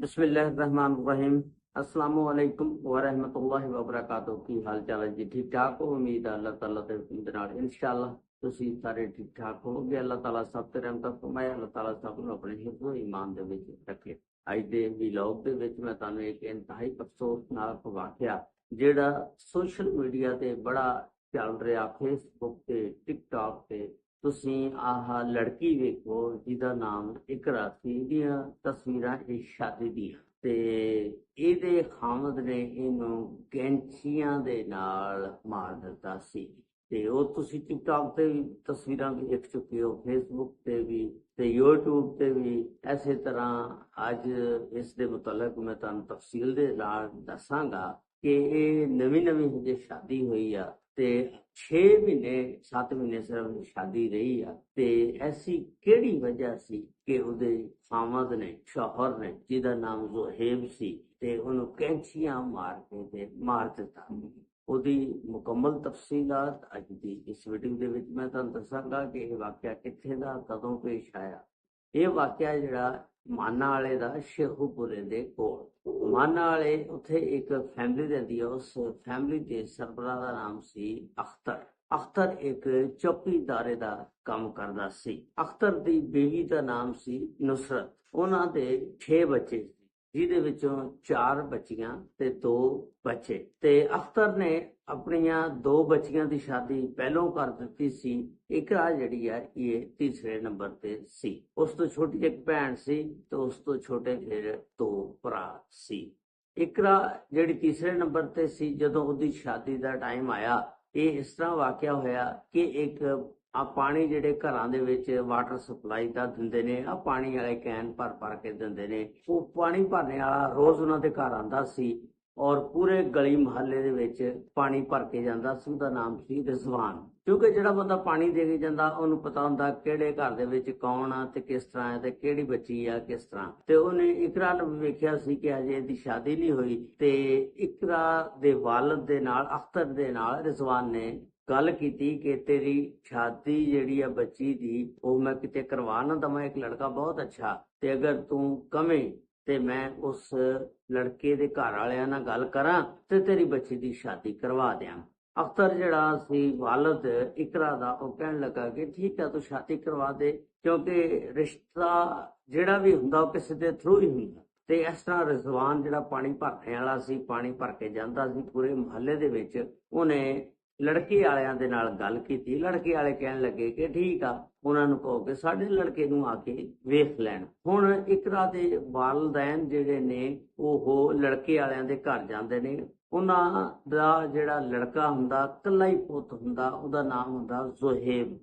बिस्मिल्लाहिर्रहमानिर्रहीम। अस्सलामु अलैकुम व रहमतुल्लाहि व बरकातहू। की हाल चाल है जी? ठीक ठाक हो? उम्मीद है अल्लाह ताला दे हुक्म दे नाल इंशाअल्लाह ਤੁਸੀਂ ਸਾਰੇ ठीक ठाक ਹੋਵੋਗੇ। ਅੱਲਾਹ ਤਾਲਾ ਸਭ ਤੇ ਰਹਿਮਤ ਫਰਮਾਏ। ਅੱਲਾਹ ਤਾਲਾ ਸਭ ਨੂੰ ਆਪਣੇ ਹਿਫਜ਼ ਈਮਾਨ ਦੇ ਵਿੱਚ ਰੱਖੇ। ਅੱਜ ਦੇ ਵਲੌਗ ਦੇ ਵਿੱਚ ਮੈਂ ਤੁਹਾਨੂੰ ਇੱਕ ਇੰਤਹਾਈ ਅਫਸੋਸਨਾਕ ਵਾਕਿਆ ਜਿਹੜਾ ਸੋਸ਼ਲ ਮੀਡੀਆ ਤੇ ਬੜਾ ਚੱਲ ਰਿਹਾ, ਫੇਸਬੁੱਕ ਤੇ ਟਿਕਟੌਕ ਤੇ, ਤੁਸੀਂ ਆਹ ਲੜਕੀ ਵੇਖੋ ਜਿਹਦਾ ਨਾਮ ਇਕਰਾ ਸੀ। ਇਹਦੀਆਂ ਤਸਵੀਰਾਂ ਇਹ ਸ਼ਾਦੀ ਦੀਆਂ ਤੇ ਇਹਦੇ ਖਾਮਦ ਨੇ ਇਹਨੂੰ ਕੈਂਚੀਆਂ ਦੇ ਨਾਲ ਮਾਰ ਦਿੱਤਾ ਸੀ। ਤੇ ਉਹ ਤੁਸੀਂ ਟਿਕਟੌਕ ਤੇ ਵੀ ਤਸਵੀਰਾਂ ਵੇਖ ਚੁੱਕੇ ਹੋ, ਫੇਸਬੁੱਕ ਤੇ ਵੀ ਤੇ ਯੂਟਿਊਬ ਤੇ ਵੀ। ਇਸੇ ਤਰ੍ਹਾਂ ਅੱਜ ਇਸ ਦੇ ਮੁਤਲਕ ਮੈਂ ਤੁਹਾਨੂੰ ਤਫਸੀਲ ਦੇ ਨਾਲ ਦੱਸਾਂਗਾ ਕਿ ਇਹ ਨਵੀਂ ਹਜੇ ਸ਼ਾਦੀ ਹੋਈ ਆ ਤੇ 6 ਮਹੀਨੇ 7 ਮਹੀਨੇ ਸਿਰਫ ਸ਼ਾਦੀ ਰਹੀ ਆ ਤੇ ਐਸੀ ਕਿਹੜੀ ਵਜ੍ਹਾ ਸੀ ਕਿ ਉਹਦੇ ਖਾਮਦ ਨੇ, ਸ਼ੌਹਰ ਨੇ, ਜਿਹਦਾ ਨਾਮ ਜ਼ੁਹੈਬ ਸੀ, ਤੇ ਉਹਨੂੰ ਕੈਂਚੀਆਂ ਮਾਰ ਕੇ ਤੇ ਮਾਰ ਦਿੱਤਾ। ਉਹਦੀ ਮੁਕੰਮਲ ਤਫਸੀਲਾਤ ਅੱਜ ਦੀ ਇਸ ਵੀਡੀਓ ਦੇ ਵਿੱਚ ਮੈਂ ਤੁਹਾਨੂੰ ਦੱਸਾਂਗਾ ਕਿ ਇਹ ਵਾਕਿਆ ਕਿੱਥੇ ਦਾ ਕਦੋਂ ਪੇਸ਼ ਆਇਆ। ਇਹ ਵਾਕਿਆ ਜਿਹੜਾ ਮਾਨਾ ਵਾਲੇ ਦਾ, ਸ਼ੇਖੂਪੁਰੇ ਦੇ ਕੋਲ। ਮਾਨਾ ਵਾਲੇ ਉੱਥੇ ਇੱਕ ਫੈਮਿਲੀ ਰਹਿੰਦੀ ਹੈ। ਉਸ ਫੈਮਿਲੀ ਦੇ ਸਰਬਰਾਹ ਦਾ ਨਾਮ ਸੀ ਅਖਤਰ। ਅਖਤਰ ਇੱਕ ਚੌਕੀਦਾਰੇ ਦਾ ਕੰਮ ਕਰਦਾ ਸੀ। ਅਖਤਰ ਦੀ ਬੀਵੀ ਦਾ ਨਾਮ ਸੀ ਨੁਸਰਤ। ਉਹਨਾਂ ਦੇ 6 ਬੱਚੇ ਸੀ, ਜਿਹਦੇ ਵਿੱਚੋਂ 4 ਬੱਚੀਆਂ ਤੇ 2 ਬੱਚੇ। ਤੇ ਅਖਤਰ ਨੇ ਆਪਣੀਆਂ 2 ਬੱਚੀਆਂ ਦੀ ਸ਼ਾਦੀ ਪਹਿਲੋਂ ਕਰ ਦਿੱਤੀ ਸੀ। ਇਕਰਾ ਜਿਹੜੀ ਆ ਇਹ ਤੀਸਰੇ ਨੰਬਰ ਤੇ ਸੀ। ਉਸ ਤੋਂ ਛੋਟੀ ਇੱਕ ਭੈਣ ਸੀ ਤੇ ਉਸ ਤੋਂ ਛੋਟੇ ਫਿਰ 2 ਭਰਾ ਸੀ। ਇਕਰਾ ਜਿਹੜੀ ਤੀਸਰੇ ਨੰਬਰ ਤੇ ਸੀ, ਜਦੋਂ ਉਹਦੀ ਸ਼ਾਦੀ ਦਾ ਟਾਈਮ ਆਇਆ, ਇਹ ਇਸ ਤਰ੍ਹਾਂ ਵਾਕਿਆ ਹੋਇਆ ਕਿ ਇੱਕ ਆ ਪਾਣੀ ਜਿਹੜੇ ਘਰਾਂ ਦੇ ਵਿੱਚ ਵਾਟਰ ਸਪਲਾਈ ਦਾ ਦਿੰਦੇ ਨੇ, ਆ ਪਾਣੀ ਵਾਲੇ ਕੈਨ ਭਰ ਕੇ ਦਿੰਦੇ ਨੇ, ਉਹ ਪਾਣੀ ਭਰਨੇ ਵਾਲਾ ਰੋਜ਼ ਉਹਨਾਂ ਦੇ ਘਰ ਆਂਦਾ ਸੀ ਔਰ ਪੂਰੇ ਗਲੀ ਮੁਹੱਲੇ ਦੇ ਵਿੱਚ ਪਾਣੀ ਭਰ ਕੇ ਜਾਂਦਾ ਸੀ। ਉਹਦਾ ਨਾਮ ਸੀ ਰਿਜ਼ਵਾਨ। ਕਿਉਂਕਿ ਜਿਹੜਾ ਬੰਦਾ ਪਾਣੀ ਦੇ ਕੇ ਜਾਂਦਾ ਉਹਨੂੰ ਪਤਾ ਹੁੰਦਾ ਕਿਹੜੇ ਘਰ ਦੇ ਵਿੱਚ ਕੌਣ ਆ ਤੇ ਕਿਸ ਤਰ੍ਹਾਂ ਹੈ ਤੇ ਕਿਹੜੀ ਬੱਚੀ ਆ ਕਿਸ ਤਰ੍ਹਾਂ। ਤੇ ਉਹਨੇ ਇਕਰਾ ਨੂੰ ਵੇਖਿਆ ਸੀ ਕਿ ਅਜੇ ਇਹਦੀ ਸ਼ਾਦੀ ਨਹੀਂ ਹੋਈ ਤੇ ਇਕਰਾ ਦੇ ਵਾਲਦ ਦੇ ਨਾਲ, ਅਖਤਰ ਦੇ ਨਾਲ ਰਿਜ਼ਵਾਨ ਨੇ ਗੱਲ ਕੀਤੀ ਕਿ ਤੇਰੀ ਸ਼ਾਦੀ ਜਿਹੜੀ ਆ ਬੱਚੀ ਦੀ, ਉਹ ਮੈਂ ਕਿਤੇ ਕਰਵਾ ਨਾ ਦਵਾਂ। ਇੱਕ ਲੜਕਾ ਬਹੁਤ ਅੱਛਾ, ਤੇ ਅਗਰ ਤੂੰ ਕਵੇਂ ਤੇ ਮੈਂ ਉਸ ਲੜਕੇ ਦੇ ਘਰ ਵਾਲਿਆਂ ਨਾਲ ਗੱਲ ਕਰਾਂ ਤੇ ਤੇਰੀ ਬੱਚੀ ਦੀ ਸ਼ਾਦੀ ਕਰਵਾ ਦਿਆਂ। ਅਖਤਰ ਜਿਹੜਾ ਸੀ ਵਾਲਦ ਇਕਰਾ ਦਾ, ਉਹ ਕਹਿਣ ਲੱਗਾ ਕਿ ਠੀਕ ਹੈ, ਤੂੰ ਸ਼ਾਦੀ ਕਰਵਾ ਦੇ, ਕਿਉਂਕਿ ਰਿਸ਼ਤਾ ਜਿਹੜਾ ਵੀ ਹੁੰਦਾ ਉਹ ਕਿਸੇ ਦੇ ਥਰੂ ਹੀ ਹੁੰਦਾ। ਤੇ ਇਸ ਤਰ੍ਹਾਂ ਰਿਜ਼ਵਾਨ ਜਿਹੜਾ ਪਾਣੀ ਭਰਨੇ ਵਾਲਾ ਸੀ, ਪਾਣੀ ਭਰ ਕੇ ਜਾਂਦਾ ਸੀ ਪੂਰੇ ਮੁਹੱਲੇ ਦੇ ਵਿੱਚ, ਉਹਨੇ ਲੜਕੇ ਵਾਲਿਆਂ ਦੇ ਨਾਲ ਗੱਲ ਕੀਤੀ। ਲੜਕੇ ਵਾਲੇ ਕਹਿਣ ਲੱਗੇ ਕਿ ਠੀਕ ਆ, ਉਹਨਾਂ ਨੂੰ ਕਹੋ ਕਿ ਸਾਡੇ ਲੜਕੇ ਨੂੰ ਆ ਕੇ ਵੇਖ ਲੈਣ। ਹੁਣ ਇਕਰਾ ਦੇ ਵਾਲਦੈਨ ਜਿਹੜੇ ਨੇ ਉਹ ਲੜਕੇ ਵਾਲਿਆਂ ਦੇ ਘਰ ਜਾਂਦੇ ਨੇ। ਉਹਨਾਂ ਦਾ ਜਿਹੜਾ ਲੜਕਾ ਹੁੰਦਾ, ਇਕੱਲਾ ਹੀ ਪੁੱਤ ਹੁੰਦਾ, ਉਹਦਾ ਨਾਮ ਹੁੰਦਾ ਜ਼ੁਹੈਬ।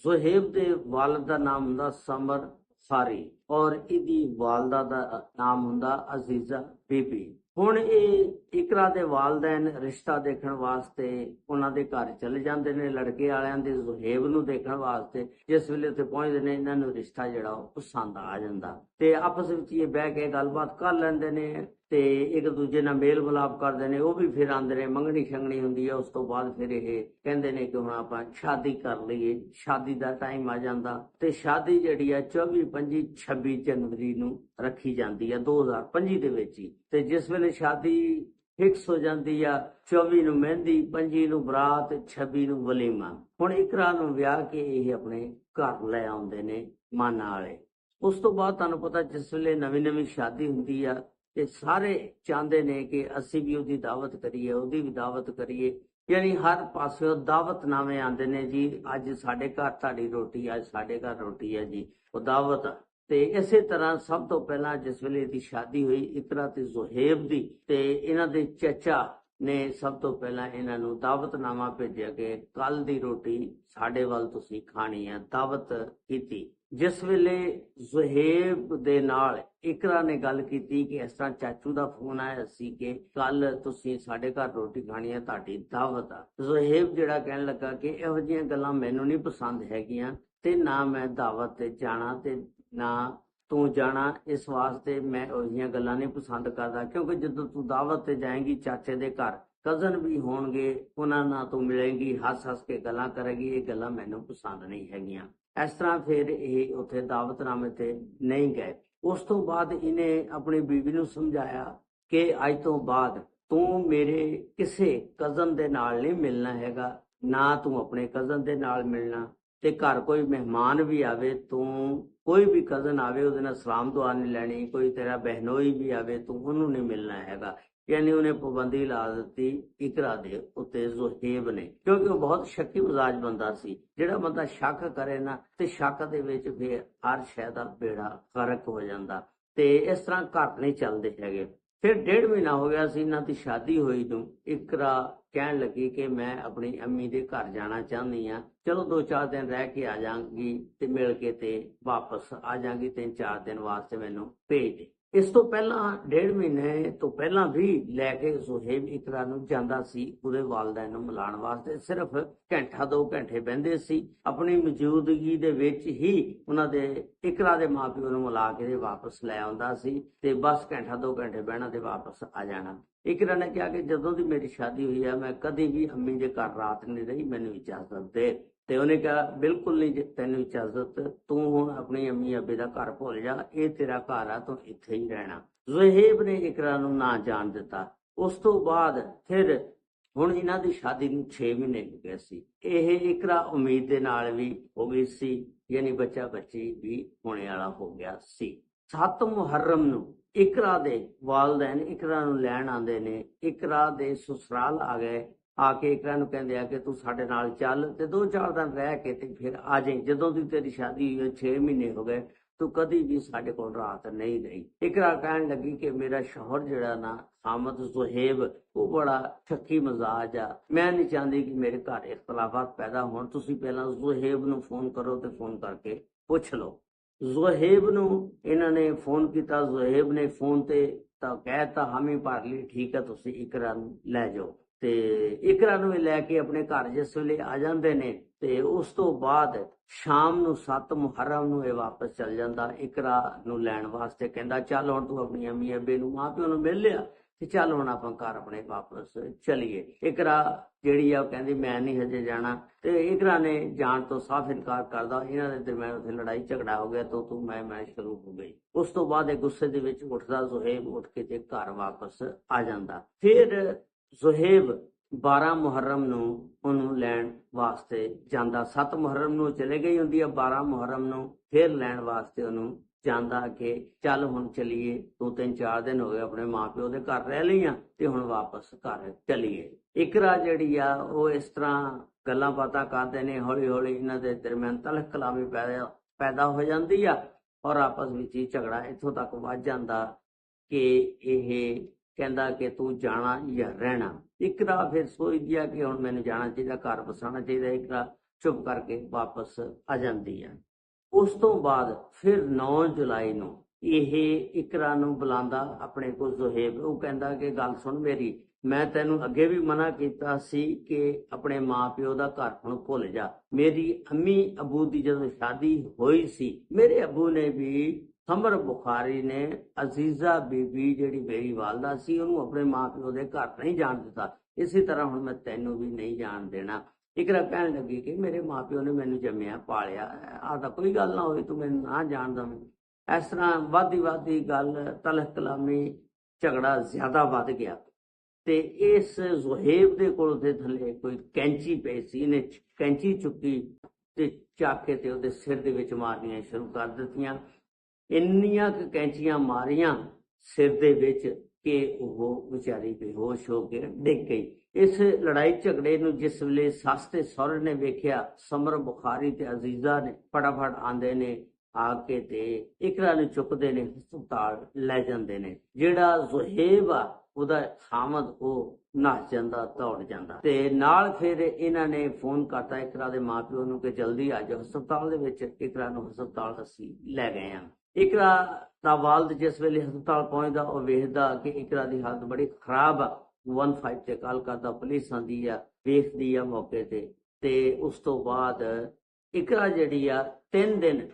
ਜ਼ੁਹੈਬ ਦੇ ਵਾਲਦ ਦਾ ਨਾਮ ਹੁੰਦਾ ਸਮਰ ਸਾਰੀ ਔਰ ਇਹਦੀ ਵਾਲਦਾ ਦਾ ਨਾਮ ਹੁੰਦਾ ਅਜ਼ੀਜ਼ਾ ਬੀਬੀ। ਹੁਣ ਇਹ ਇਕਰਾ ਦੇ ਵਾਲਦੈਨ ਰਿਸ਼ਤਾ ਦੇਖਣ ਵਾਸਤੇ ਉਹਨਾਂ ਦੇ ਘਰ ਚਲੇ ਜਾਂਦੇ ਨੇ, ਲੜਕੇ ਵਾਲਿਆਂ ਦੇ ਜ਼ੁਹੈਬ ਨੂੰ ਦੇਖਣ ਵਾਸਤੇ। ਜਿਸ ਵੇਲੇ ਉੱਥੇ ਪਹੁੰਚਦੇ ਨੇ, ਇਹਨਾਂ ਨੂੰ ਰਿਸ਼ਤਾ ਜਿਹੜਾ ਉਹ ਪਸੰਦ ਆ ਜਾਂਦਾ ਤੇ ਆਪਸ ਵਿੱਚ ਇਹ ਬਹਿ ਕੇ ਗੱਲਬਾਤ ਕਰ ਲੈਂਦੇ ਨੇ ਤੇ ਇੱਕ ਦੂਜੇ ਨਾਲ ਮੇਲ ਮਿਲਾਪ ਕਰਦੇ ਨੇ। ਉਹ ਵੀ ਫਿਰ ਆਂਦੇ ਨੇ, ਮੰਗਣੀ ਸ਼ੰਗਣੀ ਹੁੰਦੀ ਹੈ। ਉਸ ਤੋਂ ਬਾਅਦ ਫਿਰ ਇਹ ਕਹਿੰਦੇ ਨੇ ਕਿ ਹੁਣ ਆਪਾਂ ਸ਼ਾਦੀ ਕਰ ਲਈਏ। ਸ਼ਾਦੀ ਦਾ ਟਾਈਮ ਆ ਜਾਂਦਾ ਤੇ ਸ਼ਾਦੀ ਜਿਹੜੀ ਆ 24, 25, 26 ਜਨਵਰੀ ਨੂੰ ਰੱਖੀ ਜਾਂਦੀ ਆ 2025 ਦੇ ਵਿੱਚ ਹੀ। ਤੇ ਜਿਸ ਵੇਲੇ ਸ਼ਾਦੀ ਫਿਕਸ ਹੋ ਜਾਂਦੀ ਆ, 24 ਨੂੰ ਮਹਿੰਦੀ, 25 ਨੂੰ ਬਰਾਤ, 26 ਨੂੰ ਵਲੀਮਾ। ਹੁਣ ਇਕਰਾ ਨੂੰ ਵਿਆਹ ਕੇ ਇਹ ਆਪਣੇ ਘਰ ਲੈ ਆਉਂਦੇ ਨੇ ਮਾਨਾ ਵਾਲੇ। ਉਸ ਤੋਂ ਬਾਅਦ ਤੁਹਾਨੂੰ ਪਤਾ ਜਿਸ ਵੇਲੇ ਨਵੀਂ ਸ਼ਾਦੀ ਹੁੰਦੀ ਆ ਤੇ ਸਾਰੇ ਚਾਹੁੰਦੇ ਨੇ ਕਿ ਅਸੀਂ ਵੀ ਉਹਦੀ ਦਾਵਤ ਕਰੀਏ, ਉਹਦੀ ਵੀ ਦਾਵਤ ਕਰੀਏ। ਯਾਨੀ ਹਰ ਪਾਸਿਓਂ ਦਾਵਤਨਾਮੇ ਆਉਂਦੇ ਨੇ ਜੀ, ਅੱਜ ਸਾਡੇ ਘਰ ਤੁਹਾਡੀ ਰੋਟੀ, ਅੱਜ ਸਾਡੇ ਘਰ ਰੋਟੀ ਹੈ ਜੀ, ਉਹ ਦਾਵਤ। ਤੇ ਇਸੇ ਤਰ੍ਹਾਂ ਸਭ ਤੋਂ ਪਹਿਲਾਂ ਜਿਸ ਵੇਲੇ ਦੀ ਸ਼ਾਦੀ ਹੋਈ ਇਕਰਾ ਤੇ ਜ਼ੁਹੈਬ ਦੀ, ਤੇ ਇਹਨਾਂ ਦੇ ਚਾਚਾ ਨੇ ਸਭ ਤੋਂ ਪਹਿਲਾਂ ਇਹਨਾਂ ਨੂੰ ਦਾਵਤਨਾਮਾ ਭੇਜਿਆ ਕਿ ਕੱਲ ਦੀ ਰੋਟੀ ਸਾਡੇ ਵੱਲ ਤੁਸੀਂ ਖਾਣੀ ਹੈ, ਦਾਵਤ ਕੀਤੀ। ਜਿਸ ਵੇਲੇ ਜ਼ੁਹੈਬ ਦੇ ਨਾਲ ਇਕਰਾ ਨੇ ਗੱਲ ਕੀਤੀ ਕਿ ਇਸ ਤਰ੍ਹਾਂ ਚਾਚੂ ਦਾ ਫੋਨ ਆਇਆ ਸੀ ਕਿ ਕੱਲ ਤੁਸੀਂ ਸਾਡੇ ਘਰ ਰੋਟੀ ਖਾਣੀ ਹੈ, ਤੁਹਾਡੀ ਦਾਵਤ ਆ। ਜ਼ੁਹੈਬ ਜਿਹੜਾ ਕਹਿਣ ਲੱਗਾ ਕਿ ਇਹੋ ਜਿਹੀਆਂ ਗੱਲਾਂ ਮੈਨੂੰ ਨਹੀਂ ਪਸੰਦ ਹੈਗੀਆਂ ਤੇ ਨਾ ਮੈਂ ਦਾਵਤ ਤੇ ਜਾਣਾ ਤੇ ਨਾ ਤੂੰ ਜਾਣਾ। ਇਸ ਵਾਸਤੇ ਮੈਂ ਉਹ ਜਿਹੀਆਂ ਗੱਲਾਂ ਨਹੀਂ ਪਸੰਦ ਕਰਦਾ, ਕਿਉਂਕਿ ਜਦੋਂ ਤੂੰ ਦਾਵਤ ਤੇ ਜਾਏਂਗੀ ਚਾਚੇ ਦੇ ਘਰ, ਕਜ਼ਨ ਵੀ ਹੋਣਗੇ, ਉਹਨਾਂ ਨਾਲ ਤੂੰ ਮਿਲੇਂਗੀ, ਹੱਸ ਕੇ ਗੱਲਾਂ ਕਰੇਗੀ। ਇਹ ਗੱਲਾਂ ਮੈਨੂੰ ਪਸੰਦ ਨਹੀਂ ਹੈਗੀਆਂ। ਇਸ ਤਰ੍ਹਾਂ ਫਿਰ ਇਹ ਉੱਥੇ ਦਾਵਤਨਾਮੇ ਤੇ ਨਹੀਂ ਗਏ। ਉਸ ਤੋਂ ਬਾਅਦ ਇਹਨੇ ਆਪਣੀ ਬੀਵੀ ਨੂੰ ਸਮਝਾਇਆ ਕਿ ਅੱਜ ਤੋਂ ਬਾਅਦ ਤੂੰ ਮੇਰੇ ਕਿਸੇ ਕਜ਼ਨ ਦੇ ਨਾਲ ਨਹੀਂ ਮਿਲਣਾ ਹੈਗਾ, ਨਾ ਤੂੰ ਆਪਣੇ ਕਜ਼ਨ ਦੇ ਨਾਲ ਮਿਲਣਾ, ਤੇ ਘਰ ਕੋਈ ਮਹਿਮਾਨ ਵੀ ਆਵੇ ਤੂੰ ਕੋਈ ਵੀ ਕਜ਼ਨ ਆਵੇ ਉਹਦੇ ਨਾਲ ਸਲਾਮ ਦੁਆ ਨਹੀਂ ਲੈਣੀ, ਕੋਈ ਤੇਰਾ ਬਹਿਨੋਈ ਵੀ ਆਵੇ ਤੂੰ ਉਹਨੂੰ ਨਹੀਂ ਮਿਲਣਾ ਹੈਗਾ। यानी उन्हें पाबंदी ला दी इकरा दे उत्ते ज़ुहैब ने, क्योंकि वो बहुत शक्की मिजाज बंदा सी। जिहड़ा बंदा शक करे ना ते शक दे विच फिर हर शै दा बेड़ा गर्क हो जांदा ते इस तरह घर नहीं चलदे हैगे। फिर 1.5 महीना हो गया सी इन्हां दी शादी होई नूं। इकरा कहण लगी कि मैं अपनी अम्मी दे घर जाना चाहनी हाँ, चलो 2-4 दिन रह के आ जांगी ते मिल के ते वापस आ जांगी, 3-4 दिन वास्ते मैनूं भेज दे। इस तो पहला 1.5 महीने तो पहला भी लैके ज़ुहैब इकरा नूं जांदा सी ਉਹਦੇ ਵਾਲदैन ਨੂੰ ਮਿਲਾਉਣ ਵਾਸਤੇ। ਸਿਰਫ ਘੰਟਾ 2 ਘੰਟੇ ਬਹਿੰਦੇ ਸੀ, ਆਪਣੀ ਮੌਜੂਦਗੀ ਦੇ ਵਿੱਚ ਹੀ ਉਹਨਾਂ ਦੇ ਇਕਰਾ ਦੇ ਮਾਪਿਓ ਨੂੰ ਮਿਲਾ ਕੇ ਵਾਪਸ ਲੈ ਆਉਂਦਾ ਸੀ ਤੇ ਬਸ ਘੰਟਾ 2 ਘੰਟੇ ਬਹਿਣਾ ਤੇ ਵਾਪਸ ਆ ਜਾਣਾ। ਇਕਰਾ ਨੇ ਕਿਹਾ ਕਿ ਜਦੋਂ ਦੀ ਮੇਰੀ ਸ਼ਾਦੀ ਹੋਈ ਹੈ ਮੈਂ ਕਦੀ ਵੀ ਅੰਮੀ ਦੇ ਘਰ ਰਾਤ ਨਹੀਂ ਰਹੀ, ਮੈਨੂੰ ਇਜਾਜ਼ਤ ਦੇ। ਤੇ ਉਹਨੇ ਕਿਹਾ ਬਿਲਕੁਲ ਨਹੀਂ ਤੈਨੂੰ ਇਜਾਜ਼ਤ, ਤੂੰ ਹੁਣ ਆਪਣੀ ਅੰਮੀ ਅੱਬੇ ਦਾ ਘਰ ਭੁੱਲ ਜਾ, ਇਹ ਤੇਰਾ ਘਰ ਆ, ਤੂੰ ਇੱਥੇ ਹੀ ਰਹਿਣਾ। ज़ुहैब ਨੇ ਇਕਰਾ ਨੂੰ ਨਾ ਜਾਣ ਦਿੱਤਾ। ਉਸ ਤੋਂ ਬਾਅਦ ਫਿਰ ਹੁਣ ਇਹਨਾਂ ਦੀ ਸ਼ਾਦੀ ਨੂੰ 6 ਮਹੀਨੇ ਹੋ ਗਏ ਸੀ। ਇਹ ਇਕਰਾ ਉਮੀਦ ਦੇ ਨਾਲ ਵੀ ਹੋ ਗਈ ਸੀ, ਯਾਨੀ ਬੱਚਾ ਬੱਚੀ ਵੀ ਹੋਣੇ ਵਾਲਾ ਹੋ ਗਿਆ ਸੀ। 7 ਮੁਹर्रम ਨੂੰ ਇਕਰਾ ਦੇ ਵਾਲदैन ਇਕਰਾ ਨੂੰ ਲੈਣ ਆਉਂਦੇ ਨੇ। ਇਕਰਾ ਦੇ ਸਸੁਰਾਲ ਆ ਗਏ, ਆ ਕੇ ਇਕਰਾ ਨੂੰ ਕਹਿੰਦੇ ਆ ਕਿ ਤੂੰ ਸਾਡੇ ਨਾਲ ਚੱਲ ਤੇ 2-4 ਦਿਨ ਰਹਿ ਕੇ ਤੇ ਫਿਰ ਆ ਜਾਈਂ। ਜਦੋਂ ਦੀ ਤੇਰੀ ਸ਼ਾਦੀ ਹੋਈ 6 ਮਹੀਨੇ ਹੋ ਗਏ, ਤੂੰ ਕਦੀ ਵੀ ਸਾਡੇ ਕੋਲ ਰਾਤ ਨਹੀਂ ਰਹੀ। ਇਕਰਾ ਕਹਿਣ ਲੱਗੀ ਕਿ ਮੇਰਾ ਸ਼ੌਹਰ ਜਿਹੜਾ ਨਾ ਹਾਮਦ ज़ुहैब ਉਹ ਬੜਾ ਸ਼ੱਕੀ ਮਜ਼ਾਜ ਆ, ਮੈਂ ਨਹੀਂ ਚਾਹੁੰਦੀ ਕਿ ਮੇਰੇ ਘਰ ਇਖਤਲਾਫਾਤ ਪੈਦਾ ਹੋਣ। ਤੁਸੀਂ ਪਹਿਲਾਂ ज़ुहैब ਨੂੰ ਫੋਨ ਕਰੋ ਤੇ ਫੋਨ ਕਰਕੇ ਪੁੱਛ ਲਓ। ज़ुहैब ਨੂੰ ਇਹਨਾਂ ਨੇ ਫੋਨ ਕੀਤਾ। ज़ुहैब ਨੇ ਫੋਨ ਤੇ ਤਾਂ ਕਹਿਤਾ हामी ਭਰ ਲਈ, ਠੀਕ ਹੈ ਤੁਸੀਂ ਇਕਰਾ ਨੂੰ ਲੈ ਜਾਓ। ਤੇ ਇਕਰਾ ਨੂੰ ਲੈ ਕੇ ਆਪਣੇ ਘਰ ਜਿਸ ਵੇਲੇ ਆ ਜਾਂਦੇ ਨੇ ਤੇ ਉਸ ਤੋਂ ਬਾਅਦ ਸ਼ਾਮ ਨੂੰ 7 ਮੁਹर्रम ਨੂੰ ਇਹ ਵਾਪਸ ਚਲ ਜਾਂਦਾ ਇਕਰਾ ਨੂੰ ਲੈਣ ਵਾਸਤੇ। ਕਹਿੰਦਾ ਚੱਲ ਹੁਣ ਤੂੰ ਆਪਣੀ ਅੰਮੀ ਅੱਬੇ ਨੂੰ ਮਾਂ ਪਿਓ ਨੂੰ ਮਿਲ ਲਿਆ ਤੇ ਚੱਲ ਹੁਣ ਆਪਾਂ ਘਰ ਆਪਣੇ ਵਾਪਸ ਚਲੀਏ। ਇਕਰਾ ਜਿਹੜੀ ਆ ਉਹ ਕਹਿੰਦੀ ਮੈਂ ਨਹੀਂ ਹਜੇ ਜਾਣਾ ਤੇ ਇਕਰਾ ਨੇ ਜਾਣ ਤੋਂ ਸਾਫ਼ ਇਨਕਾਰ ਕਰਦਾ। ਇਹਨਾਂ ਦੇ ਦਰਮਿਆਨ ਉੱਥੇ ਲੜਾਈ ਝਗੜਾ ਹੋ ਗਿਆ, ਤੂੰ ਮੈਂ ਸ਼ੁਰੂ ਹੋ ਗਈ। ਉਸ ਤੋਂ ਬਾਅਦ ਇਹ ਗੁੱਸੇ ਦੇ ਵਿੱਚ ਉੱਠਦਾ ज़ुहैब ਉੱਠ ਕੇ ਤੇ ਘਰ ਵਾਪਸ ਆ ਜਾਂਦਾ। ਫਿਰ ज़ुहैब 12 ਮੁਹर्रम ਨੂੰ ਉਹਨੂੰ ਲੈਣ ਵਾਸਤੇ ਜਾਂਦਾ। 7 ਮੁਹर्रम ਨੂੰ ਚਲੇ ਗਈ ਹੁੰਦੀ ਆ, 12 ਮੁਹर्रम ਨੂੰ ਫਿਰ ਲੈਣ ਵਾਸਤੇ ਉਹਨੂੰ ਜਾਂਦਾ ਕਿ ਚੱਲ ਹੁਣ ਚਲੀਏ, ਤੂੰ 3-4 ਦਿਨ ਹੋ ਗਏ ਆਪਣੇ ਮਾਪਿਓ ਦੇ ਘਰ ਰਹਿ ਲਈਆਂ ਤੇ ਹੁਣ ਵਾਪਸ ਘਰ ਚਲੀਏ। ਇਕਰਾ ਜਿਹੜੀ ਆ ਉਹ ਇਸ ਤਰ੍ਹਾਂ ਗੱਲਾਂ ਬਾਤਾਂ ਕਰਦੇ ਨੇ। ਹੌਲੀ ਹੌਲੀ ਇਹਨਾਂ ਦੇ ਦਰਮਿਆਨ ਤਲਖ ਕਲਾਮੀ ਪੈਦਾ ਹੋ ਜਾਂਦੀ ਆ ਔਰ ਆਪਸ ਵਿੱਚ ਹੀ ਝਗੜਾ ਇੱਥੋਂ ਤੱਕ ਵੱਧ ਜਾਂਦਾ ਕਿ ਇਹ ਕਹਿੰਦਾ ਕਿ ਤੂੰ ਜਾਣਾ ਜਾਂ ਰਹਿਣਾ। ਇਕਰਾ ਫਿਰ ਸੋਚਦੀ ਆ ਕਿ ਹੁਣ ਮੈਨੂੰ ਜਾਣਾ ਚਾਹੀਦਾ, ਘਰ ਬਸਾਉਣਾ ਚਾਹੀਦਾ। ਇਕਰਾ ਚੁੱਪ ਕਰਕੇ ਵਾਪਸ ਆ ਜਾਂਦੀ ਆ। ਉਸ ਤੋਂ ਬਾਅਦ ਫਿਰ 9 ਜੁਲਾਈ ਨੂੰ ਇਹ ਇਕਰਾ ਨੂੰ ਬੁਲਾਉਂਦਾ ਆਪਣੇ ਕੋਲ ज़ुहैब। ਉਹ ਕਹਿੰਦਾ ਕਿ ਗੱਲ ਸੁਣ ਮੇਰੀ, ਮੈਂ ਤੈਨੂੰ ਅੱਗੇ ਵੀ ਮਨਾ ਕੀਤਾ ਸੀ ਕਿ ਆਪਣੇ ਮਾਂ ਪਿਓ ਦਾ ਘਰ ਹੁਣ ਭੁੱਲ ਜਾ। ਮੇਰੀ ਅੰਮੀ ਅਬੂ ਦੀ ਜਦੋਂ ਸ਼ਾਦੀ ਹੋਈ ਸੀ, ਮੇਰੇ ਅਬੂ ਨੇ ਵੀ ਸਮਰ ਬੁਖਾਰੀ ਨੇ ਅਜ਼ੀਜ਼ਾ ਬੀਬੀ ਜਿਹੜੀ ਮੇਰੀ ਵਾਲਦਾ ਸੀ ਉਹਨੂੰ ਆਪਣੇ ਮਾਂ ਪਿਓ ਦੇ ਘਰ ਨਹੀਂ ਜਾਣ ਦਿੱਤਾ। ਇਸੇ ਤਰ੍ਹਾਂ ਹੁਣ ਮੈਂ ਤੈਨੂੰ ਵੀ ਨਹੀਂ ਜਾਣ ਦੇਣਾ। ਇਕਰਾ ਕਹਿਣ ਲੱਗੀ ਕਿ ਮੇਰੇ ਮਾਂ ਪਿਓ ਨੇ ਮੈਨੂੰ ਜੰਮਿਆ ਪਾਲਿਆ, ਆਹ ਤਾਂ ਕੋਈ ਗੱਲ ਨਾ ਹੋਈ, ਤੂੰ ਮੈਨੂੰ ਨਾ ਜਾਣ ਦਵੇਂ। ਇਸ ਤਰ੍ਹਾਂ ਵੱਧਦੀ ਗੱਲ ਤਲਖ ਕਲਾਮੀ ਝਗੜਾ ਜ਼ਿਆਦਾ ਵੱਧ ਗਿਆ ਤੇ ਇਸ ज़ुहैब ਦੇ ਕੋਲ ਦੇ ਥੱਲੇ ਕੋਈ ਕੈਂਚੀ ਪਈ ਸੀ। ਇਹਨੇ ਕੈਂਚੀ ਚੁੱਕੀ ਤੇ ਚੱਕ ਕੇ ਤੇ ਉਹਦੇ ਸਿਰ ਦੇ ਵਿੱਚ ਮਾਰਨੀਆਂ ਸ਼ੁਰੂ ਕਰ ਦਿੱਤੀਆਂ। ਇੰਨੀਆਂ ਕੁ ਕੈਂਚੀਆਂ ਮਾਰੀਆਂ ਸਿਰ ਦੇ ਵਿੱਚ ਕਿ ਉਹ ਵਿਚਾਰੀ ਬੇਹੋਸ਼ ਹੋ ਕੇ ਡਿੱਗ ਗਈ। ਇਸ ਲੜਾਈ ਝਗੜੇ ਨੂੰ ਜਿਸ ਵੇਲੇ ਸੱਸ ਤੇ ਸਹੁਰੇ ਨੇ ਵੇਖਿਆ, ਸਮਰ ਬੁਖਾਰੀ ਤੇ ਅਜ਼ੀਜ਼ਾ ਨੇ ਫਟਾਫਟ ਆਂਦੇ ਨੇ, ਆ ਕੇ ਤੇ ਇਕਰਾ ਨੂੰ ਚੁੱਕਦੇ ਨੇ, ਹਸਪਤਾਲ ਲੈ ਜਾਂਦੇ ਨੇ। ਜਿਹੜਾ ज़ुहैब ਆ ਉਹਦਾ ਹਾਮਦ ਉਹ ਨੱਸ ਜਾਂਦਾ, ਦੌੜ ਜਾਂਦਾ ਤੇ ਨਾਲ ਫਿਰ ਇਹਨਾਂ ਨੇ ਫੋਨ ਕਰਤਾ ਇਕਰਾ ਦੇ ਮਾਂ ਪਿਓ ਨੂੰ ਕਿ ਜਲਦੀ ਆ ਜਾਓ ਹਸਪਤਾਲ ਦੇ ਵਿੱਚ। ਇਕਰਾ ਨੂੰ ਹਸਪਤਾਲ ਅਸੀਂ ਲੈ ਗਏ ਹਾਂ। ਇਕਰਾ ਦਾ ਵਾਲਦ ਜਿਸ ਵੇਲੇ ਹਸਪਤਾਲ ਪਹੁੰਚਦਾ ਉਹ ਵੇਖਦਾ ਕਿ ਇਕਰਾ ਦੀ ਹਾਲਤ ਬੜੀ ਖਰਾਬ ਆ। 15 ਤੇ ਕਾਲ ਕਰਦਾ, ਪੁਲਿਸ ਆਂਦੀ ਆ, ਵੇਖਦੀ ਆ ਮੌਕੇ ਤੇ ਉਸ ਤੋਂ ਬਾਅਦ ਇਕਰਾ ਜਿਹੜੀ ਆ 3 ਦਿਨ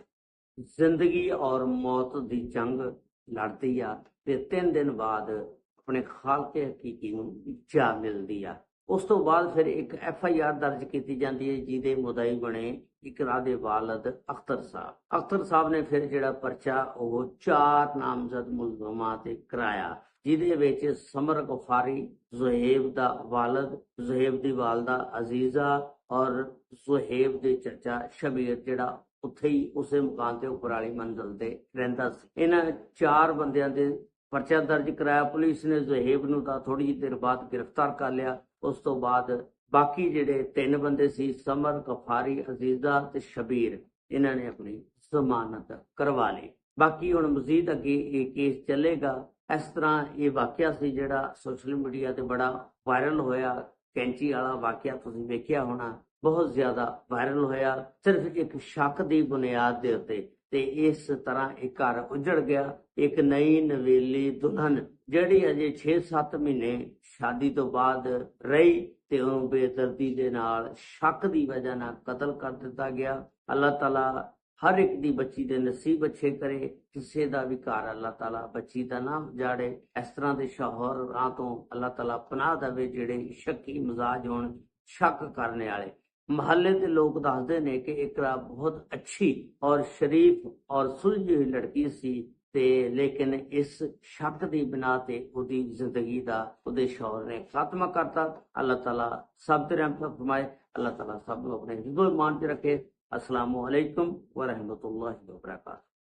ਜ਼ਿੰਦਗੀ ਔਰ ਮੌਤ ਦੀ ਜੰਗ ਲੜਦੀ ਆ ਤੇ 3 ਦਿਨ ਬਾਅਦ ਆਪਣੇ ਖਾਲਕੇ ਹਕੀਕੀ ਨੂੰ ਜਾ ਮਿਲਦੀ ਆ। ਉਸ ਤੋਂ ਬਾਅਦ ਫਿਰ ਇੱਕ FIR ਦਰਜ ਕੀਤੀ ਜਾਂਦੀ ਹੈ ਜਿਹਦੇ ਮੁਦਈ ਬਣੇ ਇਕਰਾ ਦੇ ਵਾਲਦ ਅਖਤਰ ਸਾਹਿਬ ਨੇ ਫਿਰ ਜਿਹੜਾ ਪਰਚਾ ਉਹ 4 ਨਾਮਜ਼ਦ ਮੁਲਜ਼ਮਾਂ ਤੇ ਕਰਾਇਆ, ਜਿਹਦੇ ਵਿੱਚ ਸਮਰ ਗਫਾਰੀ, ਜ਼ੁਹੈਬ ਦਾ ਵਾਲਦ, ਜ਼ੁਹੈਬ ਦੀ ਵਾਲਦਾ ਅਜ਼ੀਜ਼ਾ ਔਰ ਜ਼ੁਹੈਬ ਦੇ ਚਾਚਾ ਸ਼ਬੀਰ ਜਿਹੜਾ ਉੱਥੇ ਹੀ ਉਸੇ ਮਕਾਨ ਤੇ ਉੱਪਰ ਵਾਲੀ ਮੰਜ਼ਲ ਤੇ ਰਹਿੰਦਾ ਸੀ। ਇਹਨਾਂ 4 ਬੰਦਿਆਂ ਦੇ ਪਰਚਾ ਦਰਜ ਕਰਾਇਆ। ਪੁਲਿਸ ਨੇ ਜ਼ੁਹੈਬ ਨੂੰ ਤਾਂ ਥੋੜੀ ਜਿਹੀ ਦੇਰ ਬਾਅਦ ਗ੍ਰਿਫਤਾਰ ਕਰ ਲਿਆ। ਉਸ ਤੋਂ ਬਾਅਦ ਬਾਕੀ ਜਿਹੜੇ 3 ਬੰਦੇ ਸੀ ਸਮਰ, ਗਫਾਰੀ, ਅਜ਼ੀਜ਼ਾ ਤੇ ਸ਼ਬੀਰ, ਇਹਨਾਂ ਨੇ ਆਪਣੀ ਜ਼ਮਾਨਤ ਕਰਵਾ ਲਈ। ਬਾਕੀ ਹੁਣ ਮਜ਼ੀਦ ਅੱਗੇ ਇਹ ਕੇਸ ਚੱਲੇਗਾ। ਇਸ ਤਰ੍ਹਾਂ ਇਹ ਵਾਕਿਆ ਸੀ ਜਿਹੜਾ ਸੋਸ਼ਲ ਮੀਡੀਆ ਤੇ ਬੜਾ ਵਾਇਰਲ ਹੋਇਆ। ਕੈਂਚੀ ਵਾਲਾ ਵਾਕਿਆ ਤੁਸੀਂ ਵੇਖਿਆ ਹੋਣਾ, ਬਹੁਤ ਜ਼ਿਆਦਾ ਵਾਇਰਲ ਹੋਇਆ ਸਿਰਫ ਇੱਕ ਸ਼ੱਕ ਦੀ ਬੁਨਿਆਦ ਦੇ ਉੱਤੇ, ਤੇ ਇਸ ਤਰ੍ਹਾਂ ਇਹ ਘਰ ਉਜੜ ਗਿਆ। ਇੱਕ ਨਈ ਨਵੇਲੀ ਦੁਲਹਨ ਜਿਹੜੀ ਅਜੇ 6-7 ਮਹੀਨੇ ਸ਼ਾਦੀ ਤੋਂ ਬਾਅਦ ਰਹੀ ਤੇ ਉਹਨੂੰ ਬੇਦਰਦੀ ਦੇ ਨਾਲ ਸ਼ੱਕ ਦੀ ਵਜ੍ਹਾ ਨਾਲ ਕਤਲ ਕਰ ਦਿੱਤਾ ਗਿਆ। ਅੱਲਾਹ ਤਾਲਾ ਹਰ ਇੱਕ ਦੀ ਬੱਚੀ ਦੇ ਨਸੀਬ ਅੱਛੇ ਕਰੇ, ਕਿਸੇ ਦਾ ਵੀ ਘਰ ਅੱਲਾਹ ਤਾਲਾ ਬੱਚੀ ਦਾ ਨਾ ਉਜਾੜੇ। ਇਸ ਤਰ੍ਹਾਂ ਦੇ ਸ਼ੌਹਰਾਂ ਤੋਂ ਅੱਲਾਹ ਤਾਲਾ ਪਨਾਹ ਦੇਵੇ ਜਿਹੜੇ ਸ਼ੱਕੀ ਮਿਜ਼ਾਜ ਹੋਣ, ਸ਼ੱਕ ਕਰਨੇ ਵਾਲੇ। ਮਹੱਲੇ ਦੇ ਲੋਕ ਦੱਸਦੇ ਨੇ ਕਿ ਇਕਰਾ ਬਹੁਤ ਅੱਛੀ ਔਰ ਸ਼ਰੀਫ ਔਰ ਸੁਲਝੀ ਹੋਈ ਲੜਕੀ ਸੀ, ਤੇ ਲੇਕਿਨ ਇਸ ਸ਼ੱਕ ਦੀ ਬਿਨਾ ਤੇ ਉਹਦੀ ਜ਼ਿੰਦਗੀ ਦਾ ਉਹਦੇ ਸ਼ੌਹਰ ਨੇ ਖਾਤਮਾ ਕਰਤਾ। ਅੱਲਾਹ ਤਾਲਾ ਸਭ ਤੇ ਰਹਿਮਤ ਫਰਮਾਏ, ਅੱਲਾਹ ਤਾਲਾ ਸਭ ਨੂੰ ਆਪਣੇ ਹਿਫਜ਼-ਓ-ਈਮਾਨ 'ਚ ਰੱਖੇ। अस्सलामु अलैकुम व रहमतुल्लाहि व बरकातहू।